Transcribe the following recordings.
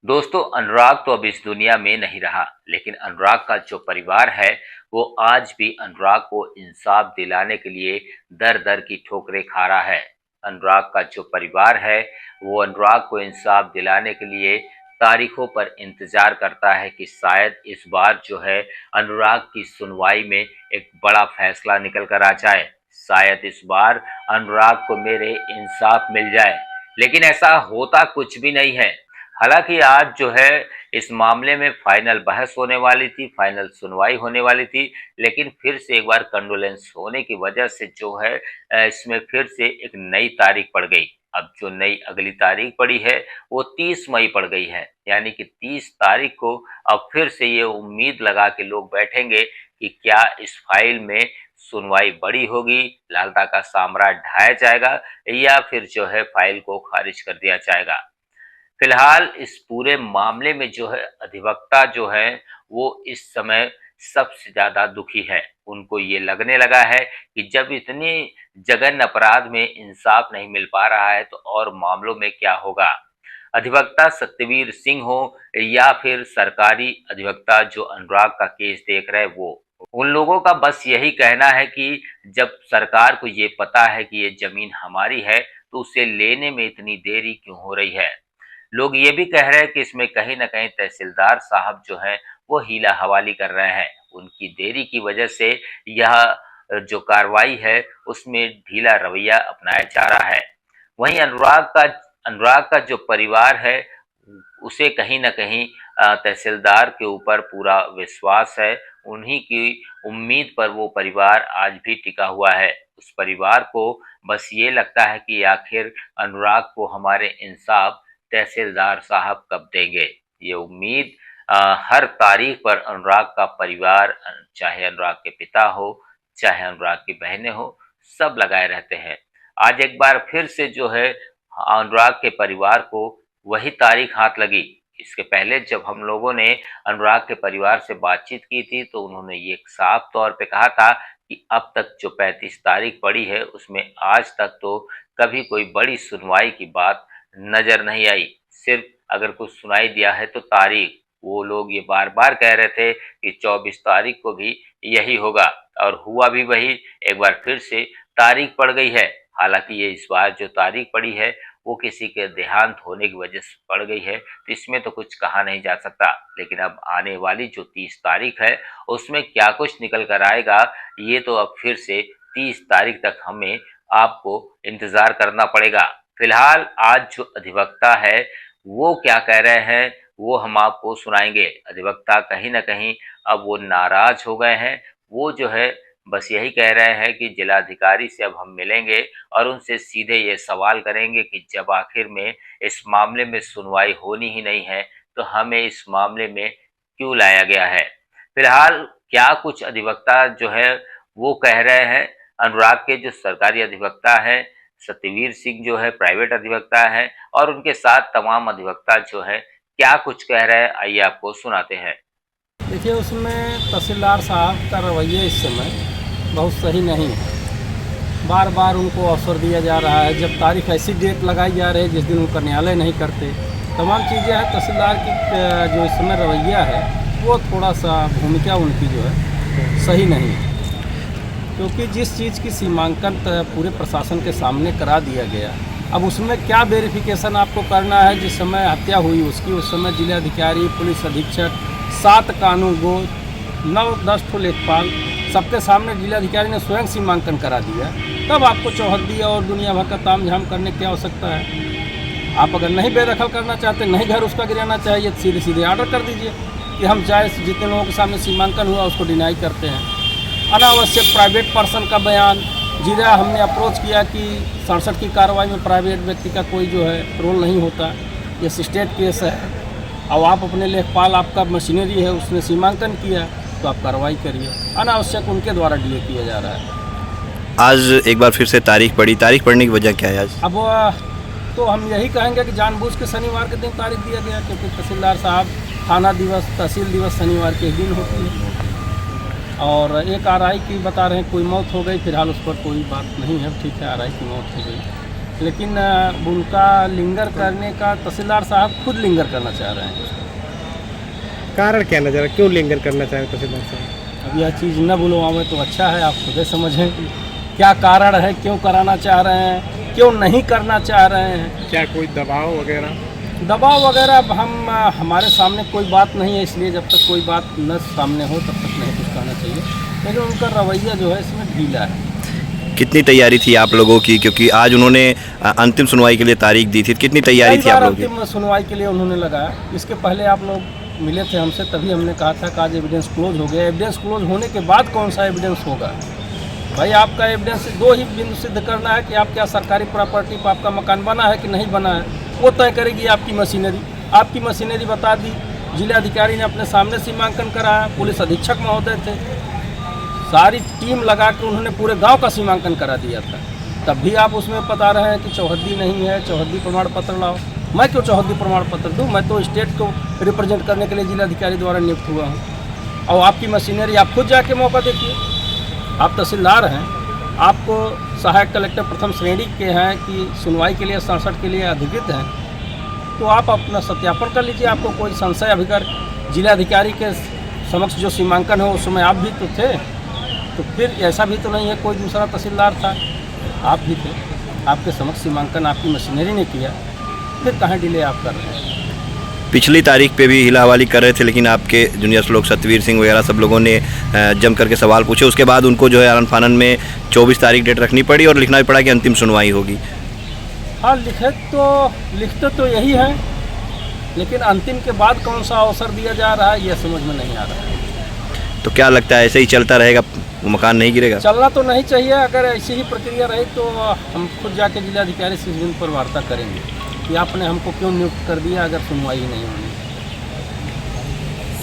दोस्तों, अनुराग तो अब इस दुनिया में नहीं रहा, लेकिन अनुराग का जो परिवार है वो आज भी अनुराग को इंसाफ दिलाने के लिए दर दर की ठोकरें खा रहा है। अनुराग का जो परिवार है वो अनुराग को इंसाफ दिलाने के लिए तारीखों पर इंतजार करता है कि शायद इस बार जो है अनुराग की सुनवाई में एक बड़ा फैसला निकल कर आ जाए। शायद इस बार अनुराग को मेरे इंसाफ मिल जाए, लेकिन ऐसा होता कुछ भी नहीं है। हालांकि आज जो है इस मामले में फाइनल बहस होने वाली थी, फाइनल सुनवाई होने वाली थी, लेकिन फिर से एक बार कंडोलेंस होने की वजह से जो है इसमें फिर से एक नई तारीख पड़ गई। अब जो नई अगली तारीख पड़ी है वो 30 मई पड़ गई है, यानी कि 30 तारीख को अब फिर से ये उम्मीद लगा के लोग बैठेंगे कि क्या इस फाइल में सुनवाई बड़ी होगी, लालता का साम्राज्य ढाया जाएगा या फिर जो है फाइल को खारिज कर दिया जाएगा। फिलहाल इस पूरे मामले में जो है अधिवक्ता जो है वो इस समय सबसे ज्यादा दुखी है। उनको ये लगने लगा है कि जब इतनी जघन्य अपराध में इंसाफ नहीं मिल पा रहा है तो और मामलों में क्या होगा। अधिवक्ता सत्यवीर सिंह हो या फिर सरकारी अधिवक्ता जो अनुराग का केस देख रहे हैं, वो उन लोगों का बस यही कहना है कि जब सरकार को ये पता है कि ये जमीन हमारी है तो उसे लेने में इतनी देरी क्यों हो रही है। लोग ये भी कह रहे हैं कि इसमें कहीं ना कहीं तहसीलदार साहब जो हैं वो हीला हवाली कर रहे हैं। उनकी देरी की वजह से यह जो कार्रवाई है उसमें ढीला रवैया अपनाया जा रहा है। वहीं अनुराग का जो परिवार है उसे कहीं ना कहीं तहसीलदार के ऊपर पूरा विश्वास है। उन्हीं की उम्मीद पर वो परिवार आज भी टिका हुआ है। उस परिवार को बस ये लगता है कि आखिर अनुराग को हमारे इंसाफ तहसीलदार साहब कब देंगे। ये उम्मीद हर तारीख पर अनुराग का परिवार, चाहे अनुराग के पिता हो चाहे अनुराग की बहनें हो, सब लगाए रहते हैं। आज एक बार फिर से जो है अनुराग के परिवार को वही तारीख हाथ लगी। इसके पहले जब हम लोगों ने अनुराग के परिवार से बातचीत की थी तो उन्होंने ये साफ तौर पे कहा था कि अब तक जो 35 तारीख पड़ी है उसमें आज तक तो कभी कोई बड़ी सुनवाई की बात नजर नहीं आई। सिर्फ अगर कुछ सुनाई दिया है तो तारीख, वो लोग ये बार बार कह रहे थे कि 24 तारीख को भी यही होगा और हुआ भी वही। एक बार फिर से तारीख पड़ गई है। हालांकि ये इस बार जो तारीख पड़ी है वो किसी के देहांत होने की वजह से पड़ गई है, तो इसमें तो कुछ कहा नहीं जा सकता। लेकिन अब आने वाली जो 30 तारीख है उसमें क्या कुछ निकल कर आएगा, ये तो अब फिर से 30 तारीख तक हमें आपको इंतजार करना पड़ेगा। फिलहाल आज जो अधिवक्ता है वो क्या कह रहे हैं वो हम आपको सुनाएंगे। अधिवक्ता कहीं ना कहीं अब वो नाराज हो गए हैं। वो जो है बस यही कह रहे हैं कि जिलाधिकारी से अब हम मिलेंगे और उनसे सीधे ये सवाल करेंगे कि जब आखिर में इस मामले में सुनवाई होनी ही नहीं है तो हमें इस मामले में क्यों लाया गया है। फिलहाल क्या कुछ अधिवक्ता जो है वो कह रहे हैं। अनुराग के जो सरकारी अधिवक्ता है सत्यवीर सिंह जो है प्राइवेट अधिवक्ता है, और उनके साथ तमाम अधिवक्ता जो है क्या कुछ कह रहे हैं, आइए आपको सुनाते हैं। देखिए, उसमें तहसीलदार साहब का रवैया इस समय बहुत सही नहीं है। बार बार उनको अवसर दिया जा रहा है, जब तारीख ऐसी डेट लगाई जा रही है जिस दिन उनका न्यायालय नहीं करते। तमाम चीज़ें हैं। तहसीलदार की जो इस समय रवैया है वो थोड़ा सा भूमिका उनकी जो है सही नहीं है, क्योंकि जिस चीज़ की सीमांकन पूरे प्रशासन के सामने करा दिया गया, अब उसमें क्या वेरिफिकेशन आपको करना है। जिस समय हत्या हुई उसकी, उस समय जिलाधिकारी, पुलिस अधीक्षक, 7 कानूनगो, 9-10 ठो लेखपाल, सबके सामने जिलाधिकारी ने स्वयं सीमांकन करा दिया। तब आपको चौहद्दी और दुनिया भर का तामझाम करने की आवश्यकता है। आप अगर नहीं बेदखल करना चाहते, नहीं घर उसका गिराना चाहिए, तो सीधे सीधे ऑर्डर कर दीजिए कि हम चाहे जितने लोगों के सामने सीमांकन हुआ उसको डिनाई करते हैं। अनावश्यक प्राइवेट पर्सन का बयान, जिला हमने अप्रोच किया कि 67 की कार्रवाई में प्राइवेट व्यक्ति का कोई जो है रोल नहीं होता, ये स्टेट केस है। अब आप अपने लेखपाल, आपका मशीनरी है, उसने सीमांकन किया तो आप कार्रवाई करिए। अनावश्यक उनके द्वारा डिले किया जा रहा है। आज एक बार फिर से तारीख पड़ने की वजह क्या है आज? अब तो हम यही कहेंगे कि जानबूझ के शनिवार के दिन तारीख दिया गया, क्योंकि तहसीलदार साहब थाना दिवस, तहसील दिवस शनिवार के दिन होती है। और एक आरआई की बता रहे हैं कोई मौत हो गई, फिलहाल उस पर कोई बात नहीं है, ठीक है, आरआई की मौत हो गई। लेकिन उनका लिंगर करने का तहसीलदार साहब खुद लिंगर करना चाह रहे हैं। कारण क्या नजर है, क्यों लिंगर करना चाह रहे तहसीलदार साहब? अब यह चीज़ न बुलवावे तो अच्छा है, आप खुद समझें क्या कारण है, क्यों कराना चाह रहे हैं, क्यों नहीं करना चाह रहे हैं। क्या कोई दबाव वगैरह? दबाव वगैरह अब हमारे सामने कोई बात नहीं है, इसलिए जब तक कोई बात न सामने हो तब तक नहीं कुछ कहना चाहिए। लेकिन उनका रवैया जो है इसमें ढीला है। कितनी तैयारी थी आप लोगों की, क्योंकि आज उन्होंने अंतिम सुनवाई के लिए तारीख दी थी, कितनी तैयारी कई थी आप बार लोगों की? अंतिम सुनवाई के लिए उन्होंने लगाया। इसके पहले आप लोग मिले थे हमसे, तभी हमने कहा था कि आज एविडेंस क्लोज हो गया। एविडेंस क्लोज होने के बाद कौन सा एविडेंस होगा भाई? आपका एविडेंस दो ही बिंदु सिद्ध करना है कि आप क्या सरकारी प्रॉपर्टी पर आपका मकान बना है कि नहीं बना है, वो तय करेगी आपकी मशीनरी। आपकी मशीनरी बता दी, जिलाधिकारी ने अपने सामने सीमांकन कराया, पुलिस अधीक्षक महोदय थे, सारी टीम लगा के उन्होंने पूरे गांव का सीमांकन करा दिया था। तब भी आप उसमें बता रहे हैं कि चौहद्दी नहीं है, चौहद्दी प्रमाण पत्र लाओ। मैं क्यों चौहद्दी प्रमाण पत्र दूँ? मैं तो स्टेट को रिप्रेजेंट करने के लिए जिलाधिकारी द्वारा नियुक्त हुआ हूँ। और आपकी मशीनरी आप खुद जाके मौका देखिए। आप तहसीलदार हैं, आपको सहायक कलेक्टर प्रथम श्रेणी के हैं कि सुनवाई के लिए 67 के लिए अधिकृत हैं, तो आप अपना सत्यापन कर लीजिए। आपको कोई संशय अभिकर जिलाधिकारी के समक्ष जो सीमांकन हो उस समय आप भी तो थे, तो फिर ऐसा भी तो नहीं है कोई दूसरा तहसीलदार था, आप भी थे। आपके समक्ष सीमांकन आपकी मशीनरी ने किया, फिर कहाँ डिले आप कर रहे हैं? पिछली तारीख पे भी हिला हवाली कर रहे थे, लेकिन आपके जूनियर्स लोग सतवीर सिंह वगैरह सब लोगों ने जम करके सवाल पूछे। उसके बाद उनको जो है आनन फानन में 24 तारीख डेट रखनी पड़ी और लिखना भी पड़ा कि अंतिम सुनवाई होगी। हाँ, लिखते तो यही है, लेकिन अंतिम के बाद कौन सा अवसर दिया जा रहा है यह समझ में नहीं आ रहा है। तो क्या लगता है ऐसे ही चलता रहेगा, वो मकान नहीं गिरेगा? चलना तो नहीं चाहिए। अगर ऐसी ही प्रक्रिया रही तो हम खुद जाके जिलाधिकारी से इस बिंदु पर वार्ता करेंगे कि आपने हमको क्यों नियुक्त कर दिया अगर सुनवाई ही नहीं होनी।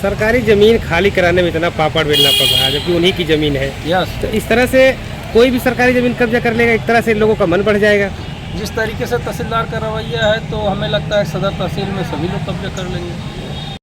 सरकारी जमीन खाली कराने में इतना पापड़ बेलना पड़ रहा है, जबकि उन्हीं की जमीन है। यस, तो इस तरह से कोई भी सरकारी जमीन कब्जा कर लेगा, एक तरह से लोगों का मन बढ़ जाएगा। जिस तरीके से तहसीलदार का रवैया है तो हमें लगता है सदर तहसील में सभी लोग कब्जा कर लेंगे।